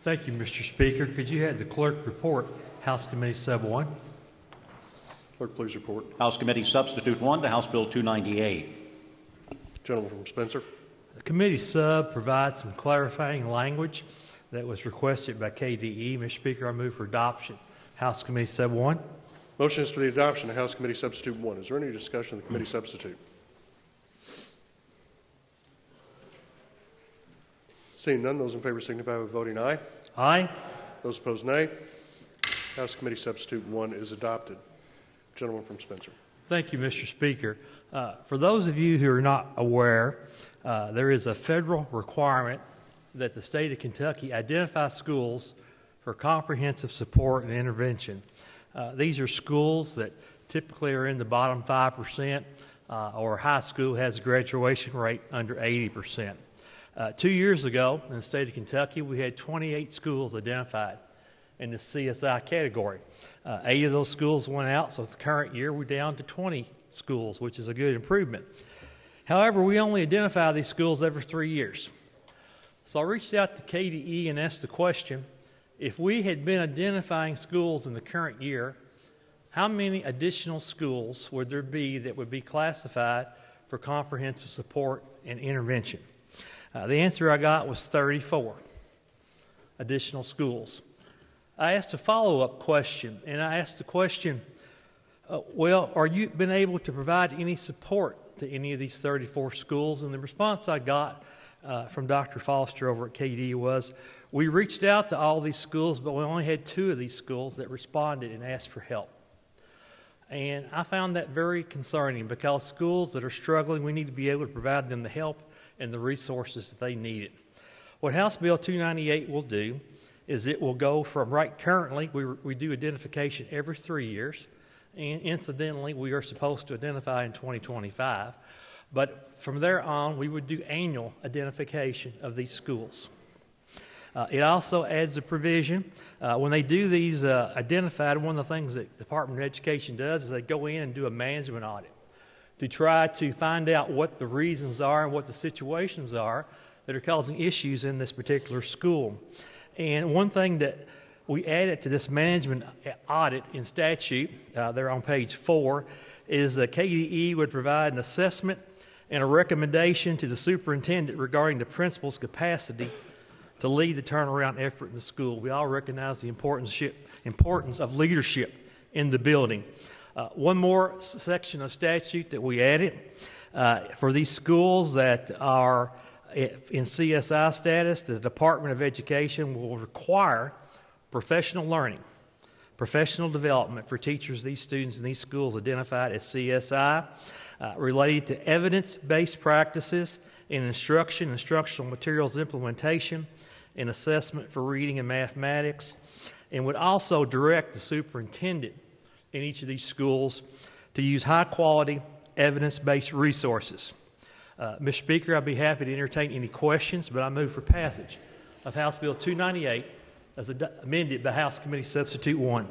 Thank you, Mr. Speaker. Could you have the clerk report House Committee Sub 1? Clerk, please report. House Committee Substitute 1 to House Bill 298. Gentleman from Spencer. The committee sub provides some clarifying language that was requested by KDE. Mr. Speaker, I move for adoption. House Committee Sub 1. Motion is for the adoption of House Committee Substitute 1. Is there any discussion of the committee substitute? Seeing none, those in favor signify by voting aye. Aye. Those opposed, nay. House Committee Substitute 1 is adopted. Gentleman from Spencer. Thank you, Mr. Speaker. For those of you who are not aware, there is a federal requirement that the state of Kentucky identify schools for comprehensive support and intervention. These are schools that typically are in the bottom 5%, or high school has a graduation rate under 80%. 2 years ago in the state of Kentucky, we had 28 schools identified in the CSI category. 8 of those schools went out, so the current year we're down to 20 schools, which is a good improvement. However, we only identify these schools every 3 years. So I reached out to KDE and asked the question, if we had been identifying schools in the current year, how many additional schools would there be that would be classified for comprehensive support and intervention? The answer I got was 34 additional schools. I asked a follow-up question, and I asked the question, well, are you been able to provide any support to any of these 34 schools? And the response I got from Dr. Foster over at KD was, we reached out to all these schools, but we only had 2 of these schools that responded and asked for help. And I found that very concerning, because schools that are struggling, we need to be able to provide them the help and the resources that they needed. What House Bill 298 will do is it will go from currently, we do identification every 3 years, and incidentally, we are supposed to identify in 2025, but from there on, we would do annual identification of these schools. It also adds a provision, when they do these identified, one of the things that the Department of Education does is they go in and do a management audit to try to find out what the reasons are and what the situations are that are causing issues in this particular school. And one thing that we added to this management audit in statute, there on page 4, is that KDE would provide an assessment and a recommendation to the superintendent regarding the principal's capacity to lead the turnaround effort in the school. We all recognize the importance of leadership in the building. One more section of statute that we added for these schools that are in CSI status, the Department of Education will require professional learning, professional development for teachers, these students in these schools identified as CSI, related to evidence-based practices in instruction, instructional materials implementation, and assessment for reading and mathematics, and would also direct the superintendent in each of these schools to use high-quality, evidence-based resources. Mr. Speaker, I'd be happy to entertain any questions, but I move for passage of House Bill 298 as amended by House Committee Substitute 1.